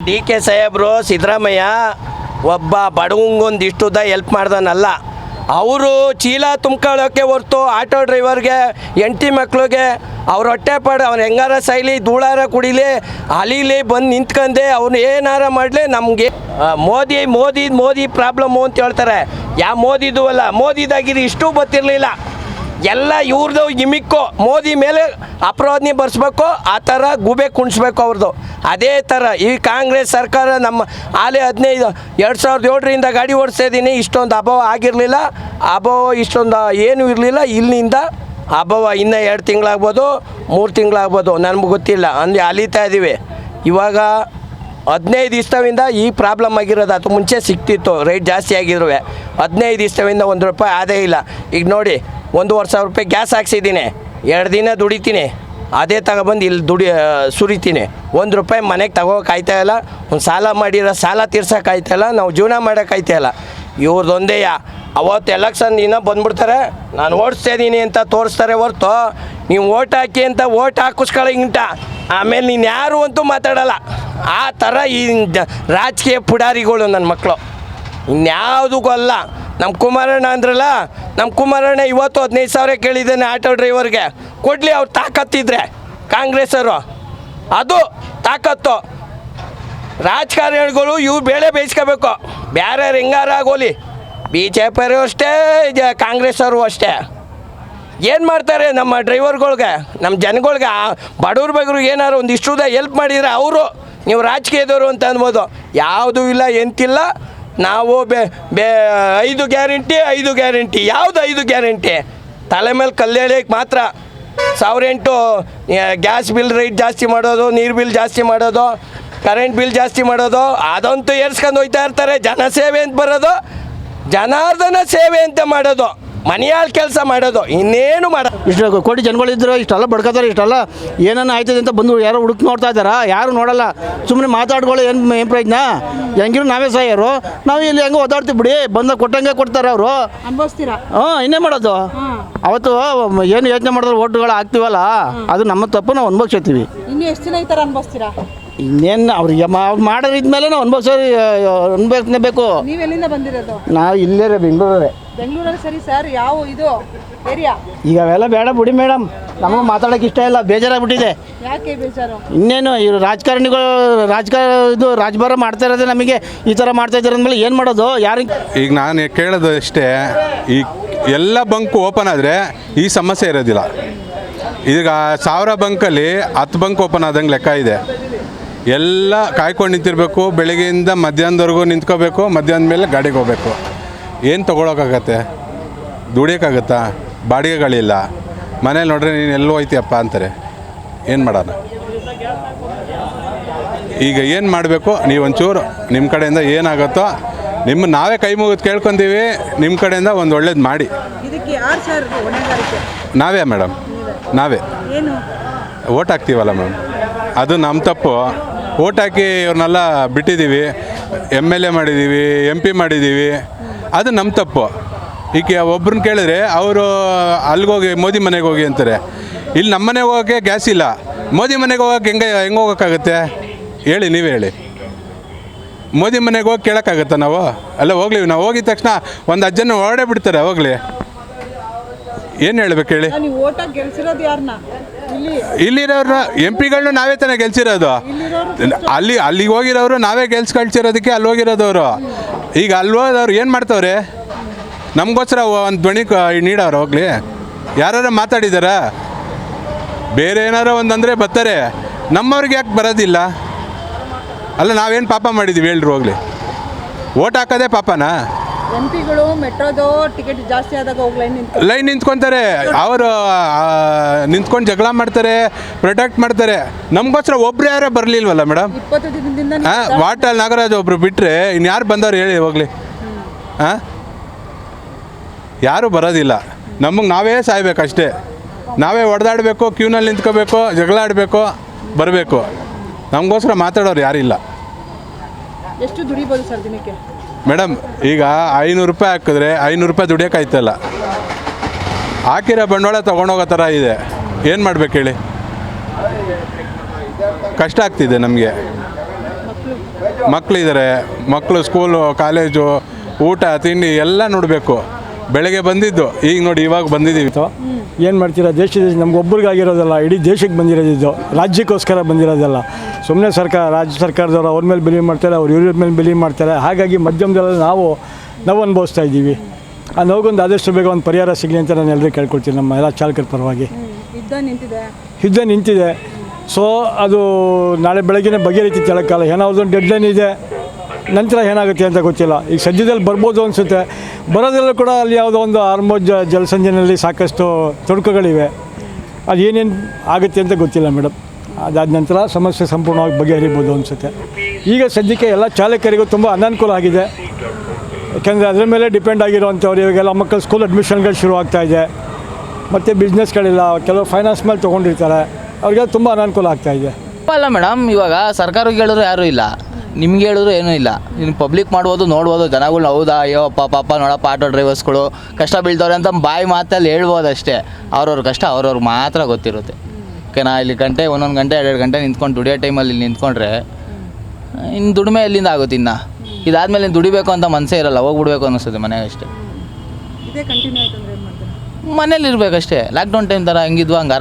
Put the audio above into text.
D K ಸಾಹೇಬರು ಸಿದ್ದರಾಮಯ್ಯ ಒಬ್ಬ ಬಡವಂಗೊಂದಿಷ್ಟುದ help ಮಾಡ್ದನಲ್ಲ. ಅವರು ಚೀಲ ತುಂಬ್ಕೊಳ್ಳೋಕ್ಕೆ ಹೊರ್ತು ಆಟೋ ಡ್ರೈವರ್ಗೆ ಹೆಂಡತಿ ಮಕ್ಳಿಗೆ ಅವ್ರ ಹೊಟ್ಟೆ ಪಾಡು ಅವ್ನು ಹೆಂಗಾರ ಸೈಲಿ ಧೂಳಾರ ಕುಡಿಲಿ ಅಲಿಲಿ ಬಂದು ನಿಂತ್ಕೊಂಡೆ ಅವ್ನು ಏನಾರ ಮಾಡಲಿ. ನಮಗೆ ಮೋದಿ ಪ್ರಾಬ್ಲಮ್ಮು ಅಂತ ಹೇಳ್ತಾರೆ. ಯಾವ ಮೋದಿದು ಅಲ್ಲ, ಮೋದಿದಾಗಿರಿ ಇಷ್ಟು ಗೊತ್ತಿರಲಿಲ್ಲ. ಎಲ್ಲ ಇವ್ರದ್ದು ಗಿಮಿಕ್ಕು. ಮೋದಿ ಮೇಲೆ ಅಪರಾಧನೆ ಬರ್ಸ್ಬೇಕು, ಆ ಥರ ಗೂಬೆ ಕುಣಿಸ್ಬೇಕು ಅವ್ರದ್ದು. ಅದೇ ಥರ ಈ ಕಾಂಗ್ರೆಸ್ ಸರ್ಕಾರ ನಮ್ಮ ಆಲೆ 2007ರಿಂದ ಗಾಡಿ ಓಡಿಸ್ತಾ ಇದ್ದೀನಿ. ಇಷ್ಟೊಂದು ಅಭಾವ ಆಗಿರಲಿಲ್ಲ, ಇಷ್ಟೊಂದು ಏನೂ ಇರಲಿಲ್ಲ. ಇಲ್ಲಿಂದ ಅಭಾವ ಇನ್ನೂ 2 ತಿಂಗಳಾಗ್ಬೋದು, 3 ತಿಂಗಳಾಗ್ಬೋದು, ನನಗೆ ಗೊತ್ತಿಲ್ಲ. ಅಂದರೆ ಅಲಿತಾ ಇದ್ದೀವಿ. ಇವಾಗ 15 ದಿವಸದಿಂದ ಈ ಪ್ರಾಬ್ಲಮ್ ಆಗಿರೋದು. ಅದು ಮುಂಚೆ ಸಿಗ್ತಿತ್ತು, ರೇಟ್ ಜಾಸ್ತಿ ಆಗಿದ್ರು. 15 ದಿವಸದಿಂದ ₹1 ಅದೇ ಇಲ್ಲ. ಈಗ ನೋಡಿ, ₹1,500 ಗ್ಯಾಸ್ ಹಾಕ್ಸಿದ್ದೀನಿ, 2 ದಿನ ದುಡಿತೀನಿ, ಅದೇ ತಗೊಬಂದು ಇಲ್ಲಿ ಸುರಿತೀನಿ. ₹1 ಮನೆಗೆ ತಗೋಕಾಯ್ತಾಯಿಲ್ಲ. ಒಂದು ಸಾಲ ಮಾಡಿರೋ ಸಾಲ ತೀರ್ಸೋಕ್ಕಾಯ್ತಾಯಿಲ್ಲ, ನಾವು ಜೀವನ ಮಾಡೋಕ್ಕಾಯ್ತಾಯಿಲ್ಲ. ಇವ್ರದ್ದೊಂದೇ ಅವತ್ತು ಎಲೆಕ್ಷನ್ ದಿನ ಬಂದ್ಬಿಡ್ತಾರೆ, ನಾನು ಓಡಿಸ್ತಾ ಇದ್ದೀನಿ ಅಂತ ತೋರಿಸ್ತಾರೆ ಹೊರ್ತು ನೀವು ಓಟ್ ಹಾಕಿ ಅಂತ ಓಟ್ ಹಾಕಿಸ್ಕೊಳ್ಳೋಂಗಿಂಟ ಆಮೇಲೆ ನೀನು ಯಾರು ಅಂತೂ ಮಾತಾಡೋಲ್ಲ. ಆ ಥರ ಈ ರಾಜಕೀಯ ಪುಡಾರಿಗಳು ನನ್ನ ಮಕ್ಕಳು, ಇನ್ಯಾವುದಕ್ಕೂ ಅಲ್ಲ. ನಮ್ಮ ಕುಮಾರಣ್ಣ ಅಂದ್ರಲ್ಲ, ನಮ್ಮ ಕುಮಾರಣ್ಣ ಇವತ್ತು 15,000 ಕೇಳಿದ್ದಾನೆ ಆಟೋ ಡ್ರೈವರ್ಗೆ. ಕೊಡಲಿ, ಅವ್ರು ತಾಕತ್ತಿದ್ರೆ ಕಾಂಗ್ರೆಸ್ಸವರು, ಅದು ತಾಕತ್ತು. ರಾಜಕಾರಣಿಗಳು ಇವು ಬೇಳೆ ಬೇಯಿಸ್ಕೋಬೇಕು. ಬೇರೆ ಹೆಂಗಾರ ಆಗೋಲಿ, BJP ಅಷ್ಟೇ, ಕಾಂಗ್ರೆಸ್ಸವರು ಅಷ್ಟೇ. ಏನು ಮಾಡ್ತಾರೆ ನಮ್ಮ ಡ್ರೈವರ್ಗಳ್ಗೆ, ನಮ್ಮ ಜನಗಳ್ಗೆ, ಬಡವ್ರ ಬಗ್ರಿಗೆ ಏನಾರು ಒಂದು ಇಷ್ಟುದ ಹೆಲ್ಪ್ ಮಾಡಿದರೆ ಅವರು ನೀವು ರಾಜಕೀಯದವರು ಅಂತ ಅನ್ಬೋದು. ಯಾವುದೂ ಇಲ್ಲ, ಎಂತಿಲ್ಲ. ನಾವು 5 ಗ್ಯಾರಂಟಿ. ಯಾವುದು 5 ಗ್ಯಾರಂಟಿ? ತಲೆ ಮೇಲೆ ಕಲ್ಲೇಳಕ್ಕೆ ಮಾತ್ರ. 1,800 ಗ್ಯಾಸ್ ಬಿಲ್ ರೇಟ್ ಜಾಸ್ತಿ ಮಾಡೋದು, ನೀರು ಬಿಲ್ ಜಾಸ್ತಿ ಮಾಡೋದು, ಕರೆಂಟ್ ಬಿಲ್ ಜಾಸ್ತಿ ಮಾಡೋದು, ಅದಂತೂ ಏರ್ಸ್ಕೊಂಡು ಹೋಗ್ತಾ ಇರ್ತಾರೆ. ಜನಸೇವೆ ಅಂತ ಬರೋದು, ಜನಾರ್ದನ ಸೇವೆ ಅಂತ ಮಾಡೋದು, ಮನೆಯಾಳ ಕೆಲಸ ಮಾಡೋದು, ಇನ್ನೇನು ಮಾಡೋದು. ಇಷ್ಟು ಕೋಟಿ ಜನಗಳಿದ್ರು, ಇಷ್ಟೆಲ್ಲ ಬಡ್ಕೋತಾರೆ, ಇಷ್ಟೆಲ್ಲ ಏನನ್ನ ಆಯ್ತದೆ ಅಂತ ಬಂದು ಯಾರೋ ಹುಡುಕ್ ನೋಡ್ತಾ ಇದ್ದಾರಾ? ಯಾರು ನೋಡಲ್ಲ. ಸುಮ್ಮನೆ ಮಾತಾಡ್ಕೊಳ್ಳೋ ಏನು ಪ್ರಯೋಜನ? ಹೆಂಗಿರು ನಾವೇ ಸಾಯೋರು, ನಾವು ಇಲ್ಲಿ ಹೆಂಗೆ ಓದಾಡ್ತೀವಿ ಬಿಡಿ, ಬಂದ ಕೊಟ್ಟಂಗೆ ಕೊಡ್ತಾರೆ ಅವರು. ಅನ್ಭವಿಸ್ತೀರಾ? ಇನ್ನೇ ಮಾಡೋದು. ಅವತ್ತು ಏನು ಯೋಚನೆ ಮಾಡಿದ್ರೆ ಓಟುಗಳು ಹಾಕ್ತೀವಲ್ಲ, ಅದು ನಮ್ಮ ತಪ್ಪು, ನಾವು ಅನ್ಭವಿಸ್ತೀವಿ. ಇನ್ನು ಎಷ್ಟು ದಿನ ಈ ಥರ ಅನ್ಭವಿಸ್ತೀರಾ? ಇನ್ನೇನು ಅವ್ರಿಗೆ ಮಾಡೋದು ಇದ್ಮೇಲೆ ನಾವು ಅನ್ಭವಿಸಲೇಬೇಕು. ನೀವು ಎಲ್ಲಿಂದ ಬಂದಿರೋದು? ನಾವು ಇಲ್ಲೇ ಬೆಂಗಳೂರೇ. ಬೆಂಗಳೂರಲ್ಲಿ? ಸರಿ ಸರ್, ಯಾವ ಇದು ಏರಿಯಾ? ಈಗ ಅವೆಲ್ಲ ಬೇಡ ಬಿಡಿ ಮೇಡಮ್, ನಮಗೆ ಮಾತಾಡೋಕೆ ಇಷ್ಟ ಇಲ್ಲ, ಬೇಜಾರಾಗ್ಬಿಟ್ಟಿದೆ. ಯಾಕೆ ಬೇಜಾರು? ಇನ್ನೇನು ಇವರು ರಾಜಕಾರಣಿಗಳು ರಾಜಭಾರ ಮಾಡ್ತಾ ಇರೋದೇ ನಮಗೆ ಈ ಥರ ಮಾಡ್ತಾ ಇದ್ದಾರೆ ಅಂದಮೇಲೆ ಏನು ಮಾಡೋದು? ಯಾರಿಗೆ ಈಗ ನಾನು ಕೇಳೋದು ಅಷ್ಟೇ, ಈ ಎಲ್ಲ ಬಂಕ್ ಓಪನ್ ಆದರೆ ಈ ಸಮಸ್ಯೆ ಇರೋದಿಲ್ಲ. ಈಗ 1000 ಬಂಕಲ್ಲಿ 10 ಬಂಕ್ ಓಪನ್ ಆದಂಗೆ ಲೆಕ್ಕ ಇದೆ. ಎಲ್ಲ ಕಾಯ್ಕೊಂಡು ನಿಂತಿರಬೇಕು, ಬೆಳಗ್ಗೆಯಿಂದ ಮಧ್ಯಾಹ್ನದವರೆಗೂ ನಿಂತ್ಕೋಬೇಕು, ಮಧ್ಯಾಹ್ನದ ಮೇಲೆ ಗಾಡಿಗೆ ಹೋಗ್ಬೇಕು. ಏನು ತೊಗೊಳಕ್ಕಾಗತ್ತೆ? ದುಡಿಯೋಕ್ಕಾಗತ್ತಾ? ಬಾಡಿಗೆಗಳಿಲ್ಲ. ಮನೇಲಿ ನೋಡ್ರೆ ನೀನು ಎಲ್ಲೋ ಹೋಯ್ತೀಯಪ್ಪ ಅಂತಾರೆ. ಏನು ಮಾಡೋಣ? ಈಗ ಏನು ಮಾಡಬೇಕು? ನೀವೊಂಚೂರು ನಿಮ್ಮ ಕಡೆಯಿಂದ ಏನಾಗುತ್ತೋ ನಾವೇ ಕೈ ಮುಗಿದು ಕೇಳ್ಕೊತೀವಿ, ನಿಮ್ಮ ಕಡೆಯಿಂದ ಒಂದು ಒಳ್ಳೇದು ಮಾಡಿ. ಇದಕ್ಕೆ ಯಾರು ಸರ್ ಹೊಣೆಗಾರಿಕೆ? ನಾವೇ ಮೇಡಮ್, ನಾವೇ. ಏನು ಓಟ್ ಹಾಕ್ತೀವಲ್ಲ ಮ್ಯಾಮ್, ಅದು ನಮ್ಮ ತಪ್ಪು. ಓಟ್ ಹಾಕಿ ಇವ್ರನ್ನೆಲ್ಲ ಬಿಟ್ಟಿದ್ದೀವಿ, MLA ಮಾಡಿದ್ದೀವಿ, MP ಮಾಡಿದ್ದೀವಿ, ಅದು ನಮ್ಮ ತಪ್ಪು. ಈಗ ಒಬ್ರನ್ನ ಕೇಳಿದ್ರೆ ಅವರು ಅಲ್ಲಿಗೋಗಿ ಮೋದಿ ಮನೆಗೆ ಹೋಗಿ ಅಂತಾರೆ. ಇಲ್ಲಿ ನಮ್ಮ ಮನೆಗೆ ಹೋಗೋಕ್ಕೆ ಗ್ಯಾಸ್ ಇಲ್ಲ, ಮೋದಿ ಮನೆಗೆ ಹೋಗೋಕ್ಕೆ ಹೆಂಗೆ ಹೋಗೋಕ್ಕಾಗುತ್ತೆ ಹೇಳಿ? ನೀವೇ ಹೇಳಿ. ಮೋದಿ ಮನೆಗೆ ಹೋಗಿ ಕೇಳೋಕ್ಕಾಗತ್ತಾ ನಾವು? ಅಲ್ಲ ಹೋಗ್ಲಿ, ನಾವು ಹೋಗಿದ ತಕ್ಷಣ ಒಂದು ಅಜ್ಜನ ಹೊರಡೇ ಬಿಡ್ತಾರೆ, ಹೋಗಲಿ. ಏನು ಹೇಳ್ಬೇಕು ಹೇಳಿ? ನೀವು ಓಟ್ ಹಾಕಿ ಗೆಲ್ಸಿರೋದು ಯಾರನ್ನ? ಇಲ್ಲಿರೋರು MP ಗಳನ್ನ ನಾವೇ ತಾನೇ ಗೆಲ್ಸಿರೋದು. ಅಲ್ಲಿಗೆ ಹೋಗಿರೋರು ನಾವೇ ಕಳ್ಸಿರೋದಕ್ಕೆ ಅಲ್ಲಿ ಹೋಗಿರೋದವರು. ಈಗ ಅಲ್ಲಿ ಹೋದವ್ರು ಏನು ಮಾಡ್ತವ್ರೆ? ನಮಗೋಸ್ಕರ ಒಂದು ಧ್ವನಿ ನೀಡೋರು. ಹೋಗ್ಲಿ, ಯಾರು ಮಾತಾಡಿದಾರ? ಬೇರೆ ಏನಾರೋ ಒಂದಂದರೆ ಬರ್ತಾರೆ, ನಮ್ಮವ್ರಿಗೆ ಯಾಕೆ ಬರೋದಿಲ್ಲ? ಅಲ್ಲ, ನಾವೇನು ಪಾಪ ಮಾಡಿದ್ದೀವಿ ಹೇಳ್ರಿ? ಹೋಗ್ಲಿ, ಓಟ್ ಹಾಕೋದೇ ಪಾಪನಾ? MPಗಳು ಮೆಟ್ರೋದು ಟಿಕೆಟ್ ಜಾಸ್ತಿ ಆದಾಗ ಹೋಗಿ ಲೈನ್ ನಿಂತ್ಕೊತಾರೆ. ಅವರು ನಿಂತ್ಕೊಂಡು ಜಗಳ ಮಾಡ್ತಾರೆ, ಪ್ರೊಟೆಕ್ಟ್ ಮಾಡ್ತಾರೆ. ನಮಗೋಸ್ಕರ ಒಬ್ರು ಯಾರೋ ಬರಲಿಲ್ವಲ್ಲ ಮೇಡಮ್? 20 ದಿನದಿಂದ ವಾಟಲ್ ನಾಗರಾಜ್ ಒಬ್ರು ಬಿಟ್ಟರೆ ಇನ್ಯಾರು ಬಂದವ್ರು ಹೇಳಿ? ಹೋಗ್ಲಿ, ಯಾರೂ ಬರೋದಿಲ್ಲ. ನಮಗೆ ನಾವೇ ಸಾಯ್ಬೇಕಷ್ಟೇ. ನಾವೇ ಹೊಡೆದಾಡಬೇಕು, ಕ್ಯೂನಲ್ಲಿ ನಿಂತ್ಕೋಬೇಕು, ಜಗಳ ಆಡಬೇಕು, ಬರಬೇಕು. ನಮಗೋಸ್ಕರ ಮಾತಾಡೋರು ಯಾರಿಲ್ಲ. ಎಷ್ಟು ದುಡಿಬೋದು ಸರ್ ದಿನಕ್ಕೆ? ಮೇಡಮ್, ಈಗ ₹500 ಹಾಕಿದ್ರೆ ₹500 ದುಡಿಯೋಕ್ಕಾಯ್ತಲ್ಲ. ಹಾಕಿರೋ ಬಂಡವಾಳ ತೊಗೊಂಡೋಗೋ ಥರ ಇದೆ. ಏನು ಮಾಡ್ಬೇಕು ಹೇಳಿ? ಕಷ್ಟ ಆಗ್ತಿದೆ ನಮಗೆ. ಮಕ್ಕಳಿದ್ದಾರೆ, ಮಕ್ಕಳು ಸ್ಕೂಲು ಕಾಲೇಜು ಊಟ ತಿಂಡಿ ಎಲ್ಲ ನೋಡಬೇಕು. ಬೆಳಗ್ಗೆ ಬಂದಿದ್ದು ಈಗ ನೋಡಿ ಇವಾಗ ಬಂದಿದ್ದೀವಿ. ಏನು ಮಾಡ್ತೀರಾ, ನಮ್ಗೆ ಒಬ್ರಿಗಾಗಿರೋದಲ್ಲ, ಇಡೀ ದೇಶಕ್ಕೆ ಬಂದಿರೋದಿದ್ದು, ರಾಜ್ಯಕ್ಕೋಸ್ಕರ ಬಂದಿರೋದಲ್ಲ. ಸುಮ್ಮನೆ ರಾಜ್ಯ ಸರ್ಕಾರದವರು ಅವ್ರ ಮೇಲೆ ಬಿಲೀವ್ ಮಾಡ್ತಾರೆ, ಅವ್ರು ಇವ್ರ ಮೇಲೆ ಬಿಲೀವ್ ಮಾಡ್ತಾರೆ. ಹಾಗಾಗಿ ಮಧ್ಯಮದಲ್ಲಿ ನಾವು ಅನುಭವಿಸ್ತಾ ಇದ್ದೀವಿ. ಆ ನೋಗೊಂದು ಆದಷ್ಟು ಬೇಗ ಒಂದು ಪರಿಹಾರ ಸಿಗಲಿ ಅಂತ ನಾನು ಎಲ್ಲರೂ ಕೇಳ್ಕೊಳ್ತೀನಿ, ನಮ್ಮ ಎಲ್ಲ ಚಾಲಕರ ಪರವಾಗಿ. ಯುದ್ಧ ನಿಂತಿದೆ. ಸೊ ಅದು ನಾಳೆ ಬೆಳಗ್ಗೆ ಬಗೆಹರಿತಿತ್ತು ಹೇಳೋಕ್ಕಾಗಲ್ಲ. ಏನಾದ್ರು ಡೆಡ್ಲೈನ್ ಇದೆ, ನಂತರ ಏನಾಗುತ್ತೆ ಅಂತ ಗೊತ್ತಿಲ್ಲ. ಈಗ ಸದ್ಯದಲ್ಲಿ ಬರ್ಬೋದು ಅನಿಸುತ್ತೆ. ಬರೋದ್ರಲ್ಲೂ ಕೂಡ ಅಲ್ಲಿ ಯಾವುದೋ ಒಂದು ಆರ್ಮೋಜ್ ಜಲಸಂಜನಲ್ಲಿ ಸಾಕಷ್ಟು ತೊಡಕುಗಳಿವೆ. ಅದು ಏನೇನು ಆಗುತ್ತೆ ಅಂತ ಗೊತ್ತಿಲ್ಲ ಮೇಡಮ್. ಅದಾದ ನಂತರ ಸಮಸ್ಯೆ ಸಂಪೂರ್ಣವಾಗಿ ಬಗೆಹರಿಬೋದು ಅನಿಸುತ್ತೆ. ಈಗ ಸದ್ಯಕ್ಕೆ ಎಲ್ಲ ಚಾಲಕರಿಗೂ ತುಂಬ ಅನಾನುಕೂಲ ಆಗಿದೆ. ಯಾಕೆಂದರೆ ಅದರ ಮೇಲೆ ಡಿಪೆಂಡ್ ಆಗಿರೋವಂಥವ್ರು ಇವಾಗೆಲ್ಲ ಮಕ್ಕಳು ಸ್ಕೂಲ್ ಅಡ್ಮಿಷನ್ಗಳು ಶುರು ಆಗ್ತಾಯಿದೆ. ಮತ್ತು ಬಿಸ್ನೆಸ್ಗಳಿಲ್ಲ, ಕೆಲವು ಫೈನಾನ್ಸ್ ಮೇಲೆ ತೊಗೊಂಡಿರ್ತಾರೆ, ಅವ್ರಿಗೆ ತುಂಬ ಅನಾನುಕೂಲ ಆಗ್ತಾಯಿದೆ. ಅಲ್ಲ ಮೇಡಮ್, ಇವಾಗ ಸರ್ಕಾರಕ್ಕೆ ಹೇಳಿದ್ರು ಯಾರೂ ಇಲ್ಲ, ನಿಮ್ಗೆ ಹೇಳಿದ್ರು ಏನೂ ಇಲ್ಲ. ಇನ್ನು ಪಬ್ಲಿಕ್ ಮಾಡ್ಬೋದು, ನೋಡ್ಬೋದು ಜನಗಳು. ಹೌದಾ, ಅಯ್ಯೋ ಪಾಪ ನೋಡಪ್ಪ ಆಟೋ ಡ್ರೈವರ್ಸ್ಗಳು ಕಷ್ಟ ಬೀಳ್ತವ್ರೆ ಅಂತ ಬಾಯಿ ಮಾತಲ್ಲಿ ಹೇಳ್ಬೋದು ಅಷ್ಟೇ. ಅವ್ರವ್ರ ಕಷ್ಟ ಅವ್ರವ್ರಿಗೆ ಮಾತ್ರ ಗೊತ್ತಿರುತ್ತೆ. ಓಕೆನಾ, ಇಲ್ಲಿ ಒಂದೊಂದು ಗಂಟೆ 2 ಗಂಟೆ ನಿಂತ್ಕೊಂಡು ದುಡಿಯೋ ಟೈಮಲ್ಲಿ ಇಲ್ಲಿ ನಿಂತ್ಕೊಂಡ್ರೆ ಇನ್ನು ದುಡಿಮೆ ಎಲ್ಲಿಂದ ಆಗುತ್ತೆ? ಇನ್ನು ಇದಾದಮೇಲೆ ಇನ್ನು ದುಡಿಬೇಕು ಅಂತ ಮನಸ್ಸೇ ಇರಲ್ಲ, ಹೋಗ್ಬಿಡ್ಬೇಕು ಅನ್ನಿಸ್ತದೆ ಮನೆಗೆ ಅಷ್ಟೇ. ಮನೇಲಿ ಇರಬೇಕಷ್ಟೇ. ಲಾಕ್ಡೌನ್ ಟೈಮ್ ಥರ ಹೆಂಗಿದ್ವು ಹಂಗೆ